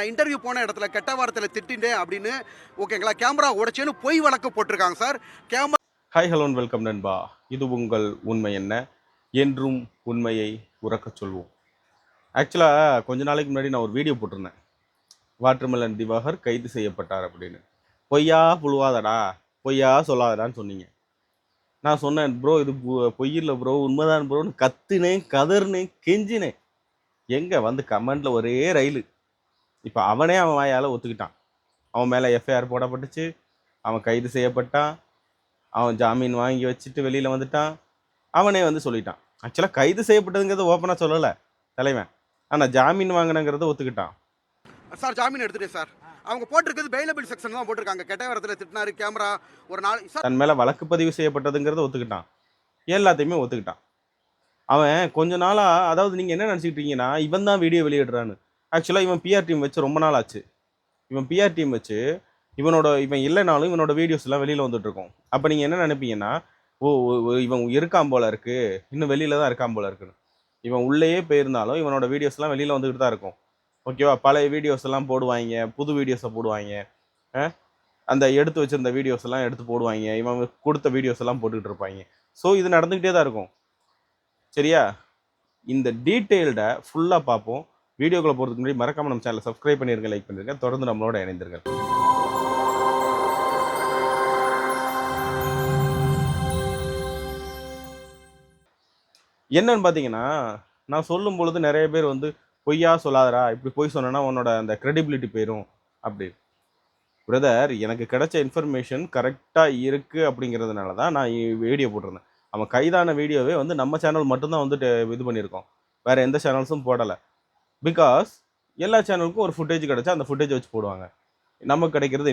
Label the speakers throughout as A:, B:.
A: Interview போன இடத்துல கெட்ட வார்த்தையில் திட்டிண்டே அப்படின்னு ஓகேங்களா, கேமரா உடைச்சேன்னு பொய் வழக்கு போட்டிருக்காங்க sir. Camera.
B: Hi hello welcome நண்பா. இது உங்கள் உண்மை என்ன, என்றும் உண்மையை உறக்கச் சொல்வோம். ஆக்சுவலாக கொஞ்ச நாளைக்கு முன்னாடி நான் ஒரு வீடியோ போட்டிருந்தேன். வாட்டர்மெலன் திவாகர் கைது செய்யப்பட்டார் அப்படின்னு. பொய்யா புழுவாதடா, பொய்யா சொல்லாதடான்னு சொன்னீங்க. நான் சொன்னேன், ப்ரோ இது பொய்யில்லை ப்ரோ, உண்மைதான் ப்ரோன்னு கத்துனேன், கதர்னேன், கெஞ்சினேன். எங்கே வந்து கமெண்டில் ஒரே ரயிலு. இப்போ அவனே அவன் வாயால் ஒத்துக்கிட்டான். அவன் மேலே எஃப்ஐஆர் போடப்பட்டுச்சு, அவன் கைது செய்யப்பட்டான், அவன் ஜாமீன் வாங்கி வச்சுட்டு வெளியில் வந்துட்டான். அவனே வந்து சொல்லிட்டான். ஆக்சுவலாக கைது செய்யப்பட்டதுங்கிறது ஓப்பனாக சொல்லலை தலைவன், ஆனால் ஜாமீன் வாங்கினங்கிறத ஒத்துக்கிட்டான்.
A: சார் ஜாமீன் எடுத்துட்டேன் சார். அவங்க போட்டிருக்கிறது பெயிலபிள் செக்ஷன் தான் போட்டிருக்காங்க. கெட்ட வாரத்தில் திட்டினாரு, கேமரா ஒரு நாள்
B: தன் மேலே வழக்கு பதிவு செய்யப்பட்டதுங்கிறத ஒத்துக்கிட்டான். எல்லாத்தையுமே ஒத்துக்கிட்டான். அவன் கொஞ்ச நாளாக, அதாவது நீங்கள் என்ன நினச்சிக்கிட்டீங்கன்னா இவன் தான் வீடியோ வெளியிடுறான்னு. ஆக்சுவலாக இவன் பிஆர் டீம் வச்சு ரொம்ப நாள் ஆச்சு. இவன் பிஆர் டீம் வச்சு இவன் இல்லைனாலும் இவனோட வீடியோஸ் எல்லாம் வெளியில் வந்துட்டுருக்கோம். அப்போ நீங்கள் என்ன நினைப்பீங்கன்னா, இவன் இருக்கான் போல இருக்கு, இன்னும் வெளியில தான் இருக்கான் போல இருக்குன்னு. இவன் உள்ளேயே போயிருந்தாலும் இவனோட வீடியோஸ்லாம் வெளியில் வந்துக்கிட்டு தான் இருக்கும். ஓகேவா? பழைய வீடியோஸ் எல்லாம் போடுவாங்க, புது வீடியோஸை போடுவாங்க, அந்த எடுத்து வச்சிருந்த வீடியோஸ் எல்லாம் எடுத்து போடுவாங்க, இவன் கொடுத்த வீடியோஸ் எல்லாம் போட்டுக்கிட்டு இருப்பாங்க. ஸோ இது நடந்துக்கிட்டே தான் இருக்கும். சரியா? இந்த டீட்டெயில்டை ஃபுல்லாக பார்ப்போம். வீடியோக்குள்ளே போகிறதுக்கு முன்னாடி மறக்காம நம்ம சேனலை சப்ஸ்கிரைப் பண்ணிருங்க, லைக் பண்ணிருங்க, தொடர்ந்து நம்மளோட இணைந்திருங்க. என்னன்னு பார்த்தீங்கன்னா, நான் சொல்லும் பொழுது நிறைய பேர் வந்து பொய்யா சொல்லாதடா, இப்படி பொய் சொன்னா உன்னோட அந்த கிரெடிபிலிட்டி போயிடும் அப்படி. பிரதர், எனக்கு கிடைச்ச இன்ஃபர்மேஷன் கரெக்டாக இருக்குது அப்படிங்கிறதுனால தான் நான் வீடியோ போட்டிருந்தேன். அவன் கைதான வீடியோவே வந்து நம்ம சேனல் மட்டும்தான் வந்துட்டு இது பண்ணியிருக்கோம், வேறு எந்த சேனல்ஸும் போடலை. பிகாஸ் எல்லா சேனலுக்கும் ஒரு ஃபுட்டேஜ் கிடச்சா அந்த ஃபுட்டேஜ் வச்சு போடுவாங்க. நமக்கு கிடைக்கிறது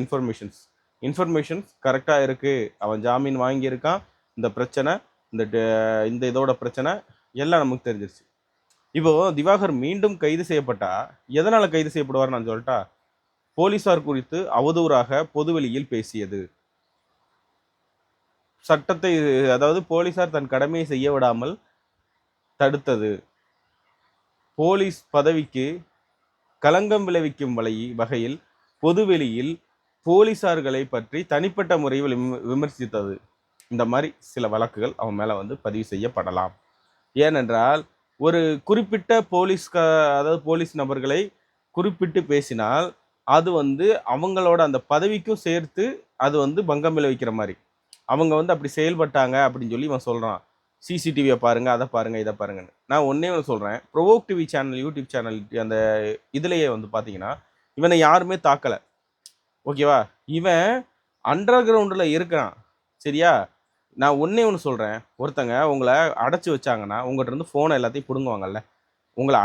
B: இன்ஃபர்மேஷன்ஸ் கரெக்டாக இருக்குது. அவன் ஜாமீன் வாங்கியிருக்கான், இந்த பிரச்சனை, இந்த இதோட பிரச்சனை எல்லாம் நமக்கு தெரிஞ்சிருச்சு. இப்போது திவாகர் மீண்டும் கைது செய்யப்பட்டா எதனால் கைது செய்யப்படுவார் நான் சொல்லிட்டா, போலீசார் குறித்து அவதூறாக பொதுவெளியில் பேசியது, சட்டத்தை, அதாவது போலீசார் தன் கடமையை செய்ய விடாமல் தடுத்தது, போலீஸ் பதவிக்கு களங்கம் விளைவிக்கும் வகையில் பொதுவெளியில் போலீசார்களை பற்றி தனிப்பட்ட முறையில் விமர்சித்தது. இந்த மாதிரி சில வழக்குகள் அவன் மேலே வந்து பதிவு செய்யப்படலாம். ஏனென்றால் ஒரு குறிப்பிட்ட அதாவது போலீஸ் நபர்களை குறிப்பிட்டு பேசினால் அது வந்து அவங்களோட அந்த பதவிக்கும் சேர்த்து அது வந்து பங்கம் விளைவிக்கிற மாதிரி. அவங்க வந்து அப்படி செயல்பட்டாங்க அப்படின்னு சொல்லி இவன் சொல்கிறான். சிசிடிவியை பாருங்கள், அதை பாருங்கள், இதை பாருங்கன்னு. நான் ஒன்றே ஒன்று சொல்கிறேன், provoke TV channel, YouTube channel, அந்த இதுலேயே வந்து பார்த்தீங்கன்னா இவனை யாருமே தாக்கலை. ஓகேவா? இவன் அண்டர் கிரவுண்டில் இருக்கிறான். சரியா? நான் ஒன்றே ஒன்று சொல்கிறேன், ஒருத்தங்க உங்களை அடைச்சி வச்சாங்கன்னா உங்கள்கிட்ட இருந்து ஃபோனை எல்லாத்தையும் பிடுங்குவாங்கல்ல. உங்களை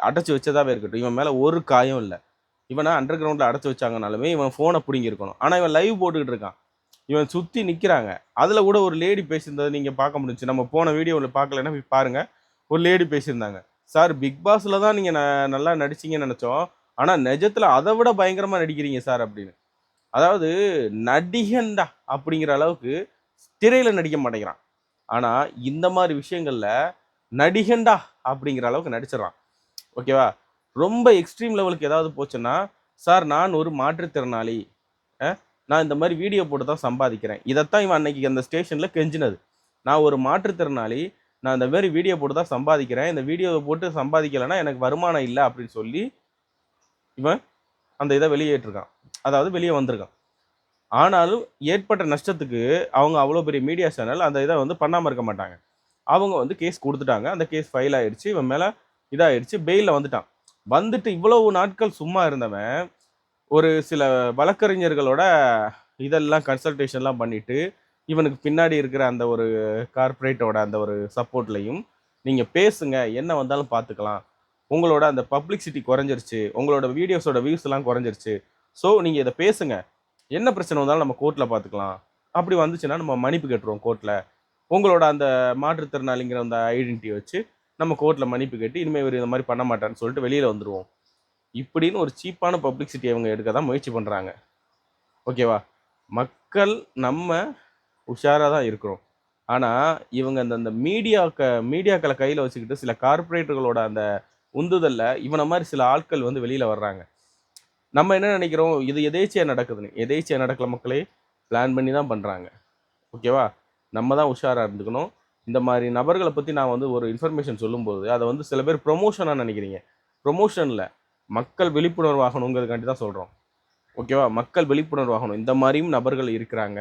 B: அடைச்சி வச்சதாகவே இருக்கட்டும், இவன் மேலே ஒரு காயம் இல்லை. இவனை அண்டர் கிரவுண்டில் அடைச்சி வச்சாங்கனாலுமே இவன் ஃபோனை பிடுங்கியிருக்கணும். ஆனால் இவன் லைவ் போட்டுக்கிட்டு இருக்கான், இவன் சுற்றி நிற்கிறாங்க. அதில் கூட ஒரு லேடி பேசியிருந்ததை நீங்கள் பார்க்க முடிஞ்சுச்சு. நம்ம போன வீடியோவில் பார்க்கலன்னா பாருங்கள். ஒரு லேடி பேசியிருந்தாங்க, சார் பிக் பாஸில் தான் நீங்கள் நல்லா நடிச்சிங்கன்னு நினச்சோம், ஆனால் நிஜத்தில் அதை விட பயங்கரமாக நடிக்கிறீங்க சார் அப்படின்னு. அதாவது நடிகன்டா அப்படிங்கிற அளவுக்கு திரையில் நடிக்க மாட்டேங்கிறான், ஆனால் இந்த மாதிரி விஷயங்களில் நடிகன்டா அப்படிங்கிற அளவுக்கு நடிச்சிடறான். ஓகேவா? ரொம்ப எக்ஸ்ட்ரீம் லெவலுக்கு ஏதாவது போச்சுன்னா, சார் நான் ஒரு மாற்றுத்திறனாளி, நான் இந்த மாதிரி வீடியோ போட்டு தான் சம்பாதிக்கிறேன். இதைத்தான் இவன் அன்னைக்கு அந்த ஸ்டேஷனில் கெஞ்சினது. நான் ஒரு மாற்றுத்திறனாளி, நான் இந்த மாதிரி வீடியோ போட்டு தான் சம்பாதிக்கிறேன், இந்த வீடியோவை போட்டு சம்பாதிக்கலைன்னா எனக்கு வருமானம் இல்லை அப்படின்னு சொல்லி இவன் அந்த இதை வெளியேற்றிருக்கான், அதாவது வெளியே வந்திருக்கான். ஆனாலும் ஏற்பட்ட நஷ்டத்துக்கு அவங்க அவ்வளோ பெரிய மீடியா சேனல் அந்த இதை வந்து பண்ணாமல் இருக்க மாட்டாங்க. அவங்க வந்து கேஸ் கொடுத்துட்டாங்க, அந்த கேஸ் ஃபைல் ஆகிடுச்சு, இவன் மேலே இதாகிடுச்சு, பெயிலில் வந்துட்டான். வந்துட்டு இவ்வளவு நாட்கள் சும்மா இருந்தவன் ஒரு சில வழக்கறிஞர்களோட இதெல்லாம் கன்சல்டேஷன்லாம் பண்ணிவிட்டு இவனுக்கு பின்னாடி இருக்கிற அந்த ஒரு கார்ப்பரேட்டோட அந்த ஒரு சப்போர்ட்லையும் நீங்கள் பேசுங்க, என்ன வந்தாலும் பார்த்துக்கலாம், உங்களோட அந்த பப்ளிசிட்டி குறைஞ்சிருச்சு, உங்களோட வீடியோஸோட வியூஸ் எல்லாம் குறைஞ்சிருச்சு, ஸோ நீங்கள் இதை பேசுங்க, என்ன பிரச்சனை வந்தாலும் நம்ம கோர்ட்டில் பார்த்துக்கலாம், அப்படி வந்துச்சுன்னா நம்ம மன்னிப்பு கேட்டுருவோம் கோர்ட்டில், உங்களோட அந்த மாற்றுத்திறனாளிங்கிற அந்த ஐடென்டிட்டியை வச்சு நம்ம கோர்ட்டில் மன்னிப்பு கேட்டு இனிமேல் இவர் இந்த மாதிரி பண்ண மாட்டான்னு சொல்லிட்டு வெளியில் வந்துடுவோம். இப்படின்னு ஒரு சீப்பான பப்ளிசிட்டி அவங்க எடுக்க தான் முயற்சி பண்ணுறாங்க. ஓகேவா? மக்கள் நம்ம உஷாராக தான் இருக்கிறோம், ஆனால் இவங்க அந்த மீடியாக்களை கையில் வச்சுக்கிட்டு சில கார்ப்பரேட்டுகளோட அந்த உந்துதலில் இவனை மாதிரி சில ஆட்கள் வந்து வெளியில் வர்றாங்க. நம்ம என்ன நினைக்கிறோம், இது எதேச்சியா நடக்குதுன்னு. எதேச்சியா நடக்கல மக்களே, பிளான் பண்ணி தான் பண்ணுறாங்க. ஓகேவா? நம்ம தான் உஷாராக இருந்துக்கணும். இந்த மாதிரி நபர்களை பற்றி நான் வந்து ஒரு இன்ஃபர்மேஷன் சொல்லும்போது அதை வந்து சில பேர் ப்ரொமோஷனாக நினைக்கிறீங்க. ப்ரொமோஷனில் மக்கள் விழிப்புணர்வு ஆகணுங்கிறதுக்காண்டி தான் சொல்கிறோம். ஓகேவா? மக்கள் விழிப்புணர்வு ஆகணும். இந்த மாதிரியும் நபர்கள் இருக்கிறாங்க.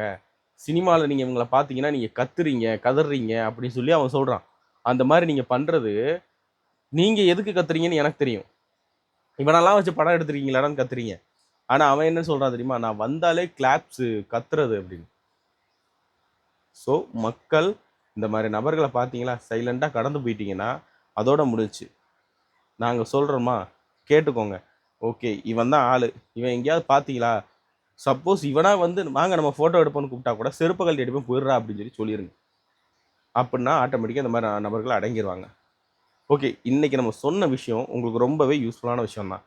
B: சினிமாவில் நீங்கள் இவங்களை பார்த்தீங்கன்னா நீங்கள் கத்துறீங்க கதறீங்க அப்படின்னு சொல்லி அவன் சொல்கிறான். அந்த மாதிரி நீங்கள் பண்ணுறது, நீங்கள் எதுக்கு கத்துறீங்கன்னு எனக்கு தெரியும். இவனெல்லாம் வச்சு படம் எடுத்துருக்கீங்களான்னு கத்துறீங்க. ஆனால் அவன் என்ன சொல்கிறான் தெரியுமா? நான் வந்தாலே கிளாப்ஸு கத்துறது அப்படின்னு. ஸோ மக்கள் இந்த மாதிரி நபர்களை பார்த்தீங்களா, சைலண்டாக கடந்து போயிட்டீங்கன்னா அதோட முடிஞ்சுச்சு. நாங்கள் சொல்கிறோமா, கேட்டுக்கோங்க. ஓகே, இவன் தான் ஆள், இவன் எங்கேயாவது பார்த்தீங்களா, சப்போஸ் இவனாக வந்து வாங்க நம்ம ஃபோட்டோ எடுப்போன்னு கூப்பிட்டா கூட செருப்பு கழட்டி எடுப்போம் போயிடுறா அப்படின்னு சொல்லி சொல்லிடுங்க. அப்படின்னா ஆட்டோமேட்டிக்காக இந்த மாதிரி நபர்கள் அடங்கிடுவாங்க. ஓகே, இன்றைக்கி நம்ம சொன்ன விஷயம் உங்களுக்கு ரொம்பவே யூஸ்ஃபுல்லான விஷயம் தான்.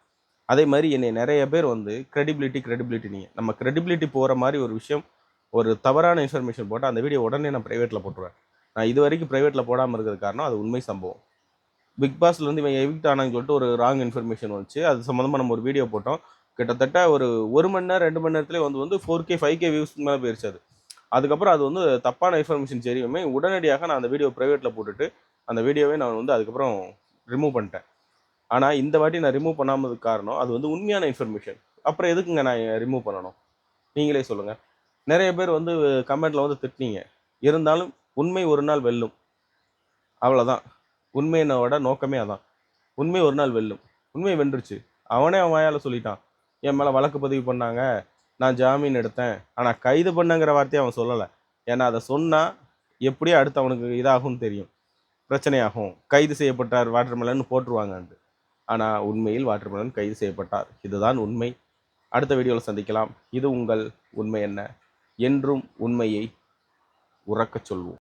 B: அதே மாதிரி என்னை நிறைய பேர் வந்து கிரெடிபிலிட்டி நீங்கள் நம்ம கிரெடிபிலிட்டி போகிற மாதிரி ஒரு விஷயம், ஒரு தவறான இன்ஃபர்மேஷன் போட்டால் அந்த வீடியோ உடனே நான் ப்ரைவேட்டில் போட்டுருவேன். நான் இது வரைக்கும் ப்ரைவேட்டில் போடாமல் இருக்கிறது காரணம் அது உண்மை சம்பவம். பிக் பாஸ்லேருந்து இவன் எவிக்ட் ஆனான்னு சொல்லிட்டு ஒரு ராங் இன்ஃபர்மேஷன் வந்துச்சு. அது சம்மந்தமாக நம்ம ஒரு வீடியோ போட்டோம். கிட்டத்தட்ட ஒரு 1 மணி நேரம் 2 மணி நேரத்துலேயே வந்து 4K 5K வியூஸ்க்கு மேலே போயிருச்சு அது. அதுக்கப்புறம் அது வந்து தப்பான இன்ஃபர்மேஷன் தெரியுமே, உடனடியாக நான் அந்த வீடியோ ப்ரைவேட்டில் போட்டுட்டு அந்த வீடியோவே நான் வந்து அதுக்கப்புறம் ரிமூவ் பண்ணிட்டேன். ஆனால் இந்த வாட்டி நான் ரிமூவ் பண்ணாமதுக்கு காரணம் அது வந்து உண்மையான இன்ஃபர்மேஷன். அப்புறம் எதுக்குங்க நான் ரிமூவ் பண்ணணும்? நீங்களே சொல்லுங்கள். நிறைய பேர் வந்து கமெண்ட்டில் வந்து திட்டினீங்க. இருந்தாலும் உண்மை ஒரு நாள் வெல்லும். அவ்வளோதான். உண்மையினோட நோக்கமே அதான். உண்மை ஒரு நாள் வெல்லும். உண்மை வென்றுச்சு. அவனே அவன் வாயால் சொல்லிட்டான். என் மேலே வழக்கு பதிவு பண்ணாங்க, நான் ஜாமீன் எடுத்தேன். ஆனால் கைது பண்ணங்கிற வார்த்தையை அவன் சொல்லலை. ஏன்னா அதை சொன்னால் எப்படியோ அடுத்து அவனுக்கு இதாகும்னு தெரியும், பிரச்சனையாகும். கைது செய்யப்பட்டார் வாட்டர்மெலன் போட்டுருவாங்கன்ட்டு. ஆனால் உண்மையில் வாட்டர்மெலன் கைது செய்யப்பட்டார். இதுதான் உண்மை. அடுத்த வீடியோவில் சந்திக்கலாம். இது உங்கள் உண்மை என்ன? என்றும் உண்மையை உறக்கச் சொல்வோம்.